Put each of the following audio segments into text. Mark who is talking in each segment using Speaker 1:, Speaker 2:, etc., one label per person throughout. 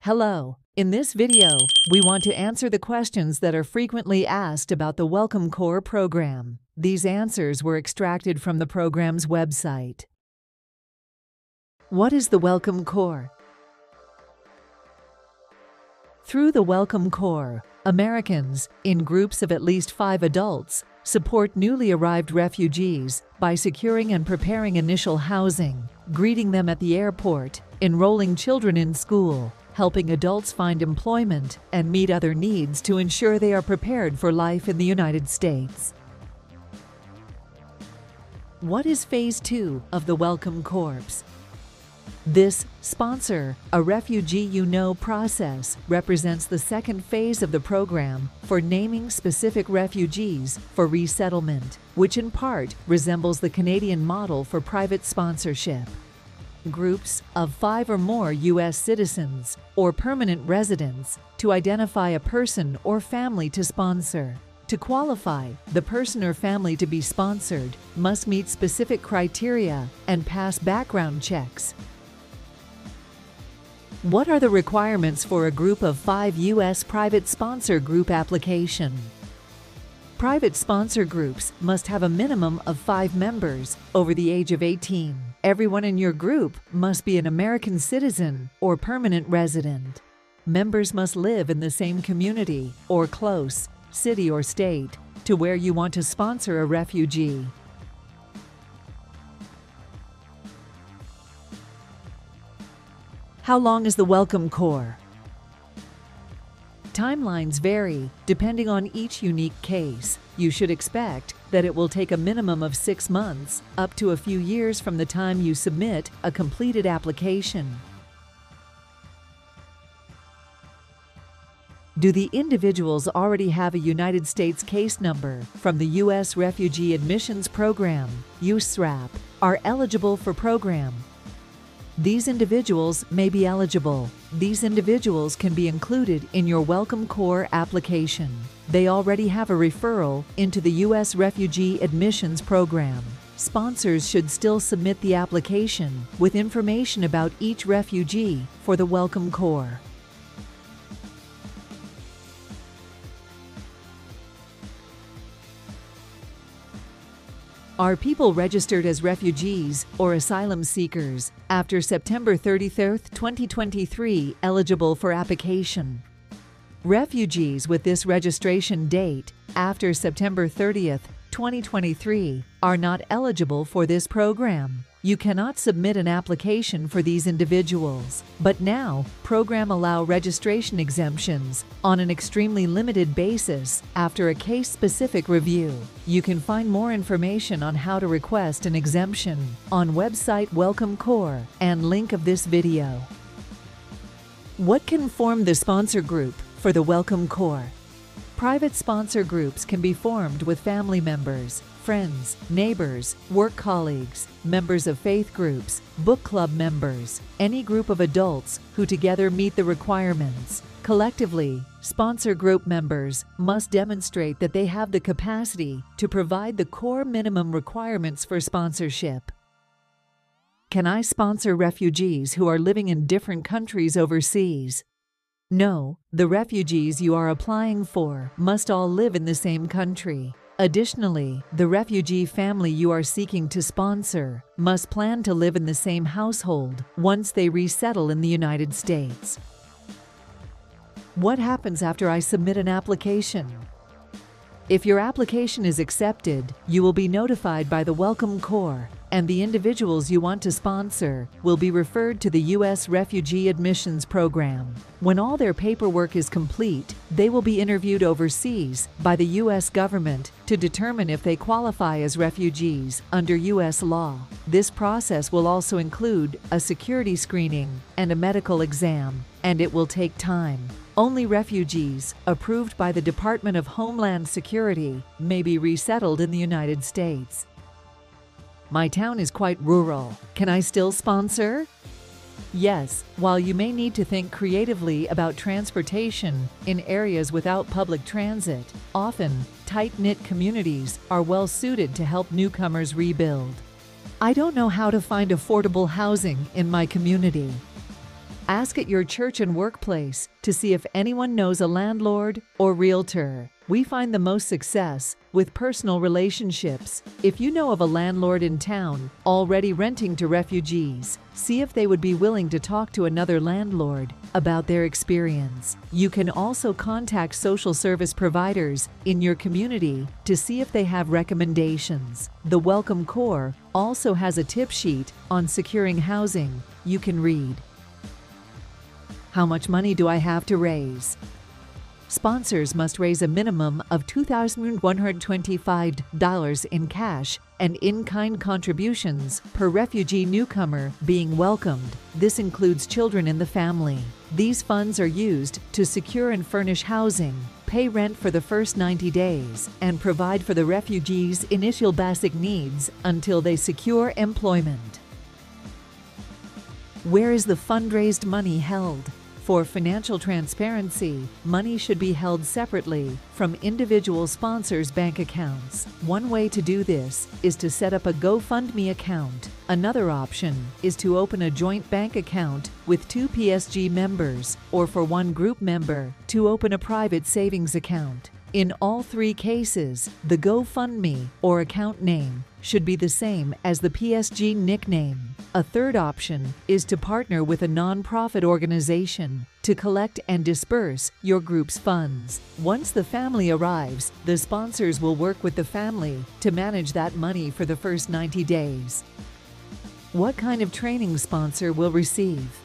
Speaker 1: Hello. In this video, we want to answer the questions that are frequently asked about the Welcome Corps program. These answers were extracted from the program's website. What is the Welcome Corps? Through the Welcome Corps, Americans, in groups of at least 5 adults, support newly arrived refugees by securing and preparing initial housing, greeting them at the airport, enrolling children in school, helping adults find employment, and meet other needs to ensure they are prepared for life in the United States. What is Phase 2 of the Welcome Corps? This Sponsor a Refugee You Know process represents the second phase of the program for naming specific refugees for resettlement, which in part resembles the Canadian model for private sponsorship. Groups of 5 or more U.S. citizens or permanent residents to identify a person or family to sponsor. To qualify, the person or family to be sponsored must meet specific criteria and pass background checks. What are the requirements for a group of 5 U.S. private sponsor group application? Private sponsor groups must have a minimum of 5 members over the age of 18. Everyone in your group must be an American citizen or permanent resident. Members must live in the same community or close, city or state, to where you want to sponsor a refugee. How long is the Welcome Corps? Timelines vary depending on each unique case. You should expect that it will take a minimum of 6 months up to a few years from the time you submit a completed application. Do the individuals already have a United States case number from the U.S. Refugee Admissions Program, USRAP, are eligible for program? These individuals may be eligible. These individuals can be included in your Welcome Corps application. They already have a referral into the U.S. Refugee Admissions Program. Sponsors should still submit the application with information about each refugee for the Welcome Corps. Are people registered as refugees or asylum seekers after September 30, 2023 eligible for application? Refugees with this registration date after September 30, 2023 are not eligible for this program. You cannot submit an application for these individuals, but now program allow registration exemptions on an extremely limited basis after a case-specific review. You can find more information on how to request an exemption on website Welcome Corps and link of this video. What can form the sponsor group for the Welcome Corps? Private sponsor groups can be formed with family members, friends, neighbors, work colleagues, members of faith groups, book club members, any group of adults who together meet the requirements. Collectively, sponsor group members must demonstrate that they have the capacity to provide the core minimum requirements for sponsorship. Can I sponsor refugees who are living in different countries overseas? No, the refugees you are applying for must all live in the same country. Additionally, the refugee family you are seeking to sponsor must plan to live in the same household once they resettle in the United States. What happens after I submit an application? If your application is accepted, you will be notified by the Welcome Corps, and the individuals you want to sponsor will be referred to the U.S. Refugee Admissions Program. When all their paperwork is complete, they will be interviewed overseas by the U.S. government to determine if they qualify as refugees under U.S. law. This process will also include a security screening and a medical exam, and it will take time. Only refugees approved by the Department of Homeland Security may be resettled in the United States. My town is quite rural. Can I still sponsor? Yes, while you may need to think creatively about transportation in areas without public transit, often tight-knit communities are well suited to help newcomers rebuild. I don't know how to find affordable housing in my community. Ask at your church and workplace to see if anyone knows a landlord or realtor. We find the most success with personal relationships. If you know of a landlord in town already renting to refugees, see if they would be willing to talk to another landlord about their experience. You can also contact social service providers in your community to see if they have recommendations. The Welcome Corps also has a tip sheet on securing housing you can read. How much money do I have to raise? Sponsors must raise a minimum of $2,125 in cash and in-kind contributions per refugee newcomer being welcomed. This includes children in the family. These funds are used to secure and furnish housing, pay rent for the first 90 days, and provide for the refugees' initial basic needs until they secure employment. Where is the fundraised money held? For financial transparency, money should be held separately from individual sponsors' bank accounts. One way to do this is to set up a GoFundMe account. Another option is to open a joint bank account with 2 PSG members, or for one group member to open a private savings account. In all 3 cases, the GoFundMe or account name should be the same as the PSG nickname. A third option is to partner with a nonprofit organization to collect and disperse your group's funds. Once the family arrives, the sponsors will work with the family to manage that money for the first 90 days. What kind of training sponsor will receive?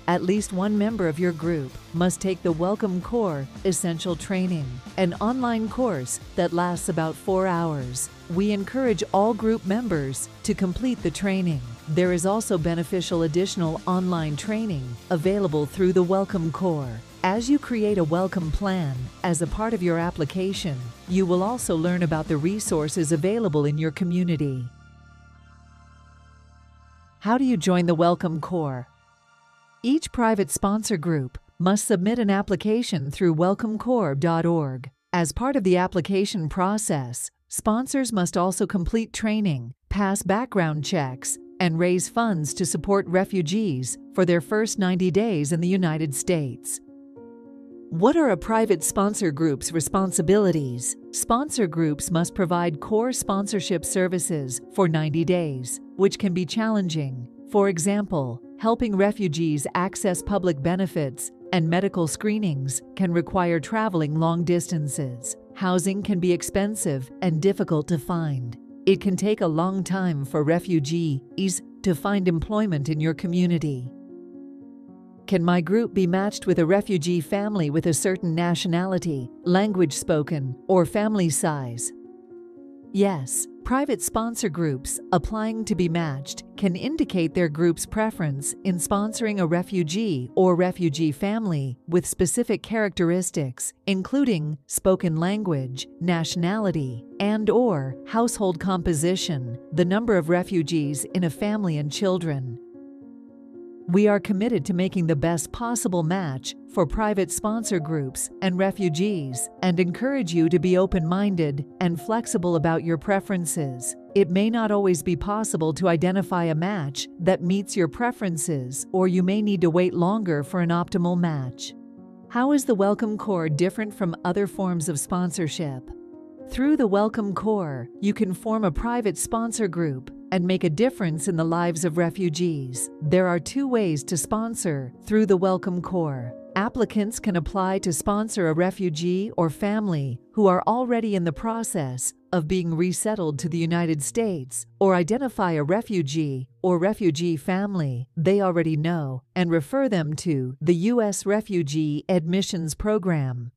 Speaker 1: At least one member of your group must take the Welcome Corps Essential Training, an online course that lasts about 4 hours. We encourage all group members to complete the training. There is also beneficial additional online training available through the Welcome Corps. As you create a welcome plan as a part of your application, you will also learn about the resources available in your community. How do you join the Welcome Corps? Each private sponsor group must submit an application through welcomecorps.org. As part of the application process, sponsors must also complete training, pass background checks, and raise funds to support refugees for their first 90 days in the United States. What are a private sponsor group's responsibilities? Sponsor groups must provide core sponsorship services for 90 days, which can be challenging. For example, helping refugees access public benefits and medical screenings can require traveling long distances. Housing can be expensive and difficult to find. It can take a long time for refugees to find employment in your community. Can my group be matched with a refugee family with a certain nationality, language spoken, or family size? Yes. Private sponsor groups applying to be matched can indicate their group's preference in sponsoring a refugee or refugee family with specific characteristics, including spoken language, nationality, and/or household composition, the number of refugees in a family and children. We are committed to making the best possible match for private sponsor groups and refugees and encourage you to be open-minded and flexible about your preferences. It may not always be possible to identify a match that meets your preferences, or you may need to wait longer for an optimal match. How is the Welcome Corps different from other forms of sponsorship? Through the Welcome Corps, you can form a private sponsor group and make a difference in the lives of refugees. There are 2 ways to sponsor through the Welcome Corps. Applicants can apply to sponsor a refugee or family who are already in the process of being resettled to the United States, or identify a refugee or refugee family they already know and refer them to the U.S. Refugee Admissions Program.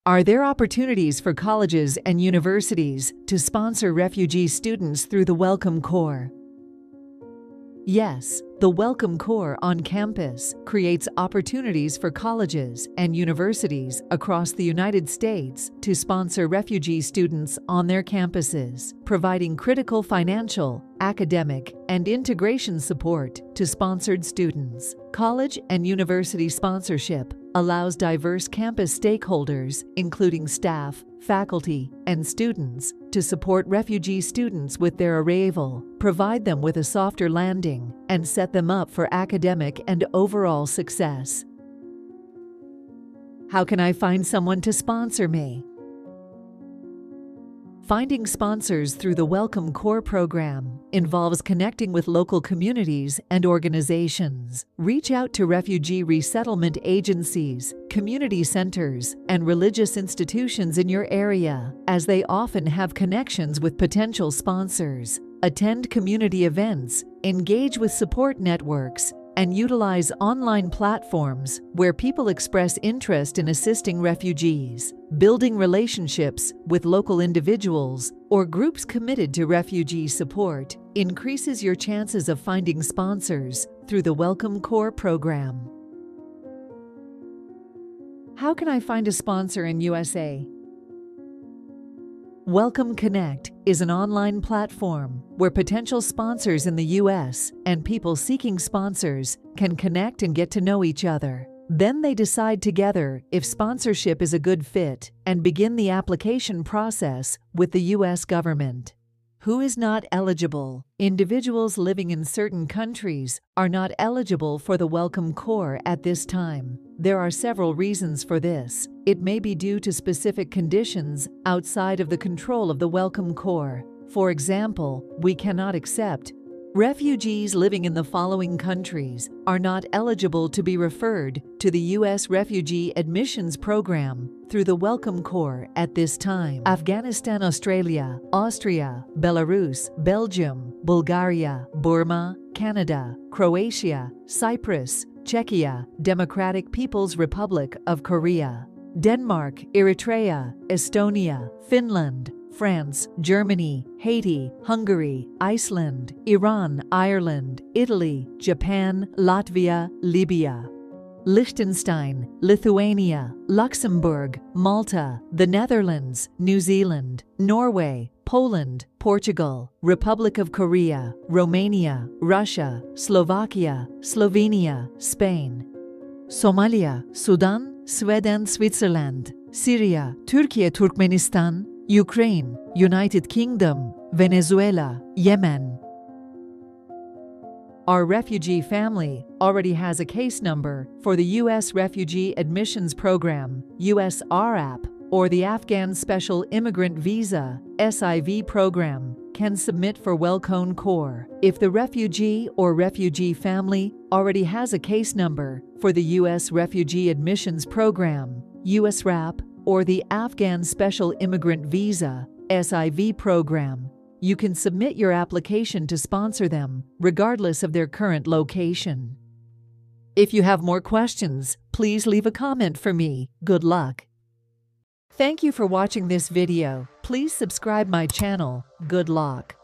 Speaker 1: Are there opportunities for colleges and universities to sponsor refugee students through the Welcome Corps? Yes, the Welcome Corps on campus creates opportunities for colleges and universities across the United States to sponsor refugee students on their campuses, providing critical financial, academic, and integration support to sponsored students. College and university sponsorship allows diverse campus stakeholders, including staff, faculty, and students, to support refugee students with their arrival, provide them with a softer landing, and set them up for academic and overall success. How can I find someone to sponsor me? Finding sponsors through the Welcome Corps program involves connecting with local communities and organizations. Reach out to refugee resettlement agencies, community centers, and religious institutions in your area, as they often have connections with potential sponsors. Attend community events, engage with support networks, and utilize online platforms where people express interest in assisting refugees. Building relationships with local individuals or groups committed to refugee support increases your chances of finding sponsors through the Welcome Corps program. How can I find a sponsor in USA? Welcome Connect is an online platform where potential sponsors in the U.S. and people seeking sponsors can connect and get to know each other. Then they decide together if sponsorship is a good fit and begin the application process with the U.S. government. Who is not eligible? Individuals living in certain countries are not eligible for the Welcome Corps at this time. There are several reasons for this. It may be due to specific conditions outside of the control of the Welcome Corps. For example, we cannot accept refugees living in the following countries are not eligible to be referred to the U.S. Refugee Admissions Program through the Welcome Corps at this time. Afghanistan, Australia, Austria, Belarus, Belgium, Bulgaria, Burma, Canada, Croatia, Cyprus, Czechia, Democratic People's Republic of Korea, Denmark, Eritrea, Estonia, Finland, France, Germany, Haiti, Hungary, Iceland, Iran, Ireland, Italy, Japan, Latvia, Libya, Liechtenstein, Lithuania, Luxembourg, Malta, the Netherlands, New Zealand, Norway, Poland, Portugal, Republic of Korea, Romania, Russia, Slovakia, Slovenia, Spain, Somalia, Sudan, Sweden, Switzerland, Syria, Turkey, Turkmenistan, Ukraine, United Kingdom, Venezuela, Yemen. Our refugee family already has a case number for the U.S. Refugee Admissions Program, USRAP, or the Afghan Special Immigrant Visa, SIV program, can submit for Welcome Corps. If the refugee or refugee family already has a case number for the U.S. Refugee Admissions Program, USRAP, or the Afghan Special Immigrant Visa, SIV program, you can submit your application to sponsor them, regardless of their current location. If you have more questions, please leave a comment for me. Good luck. Thank you for watching this video. Please subscribe my channel. Good luck.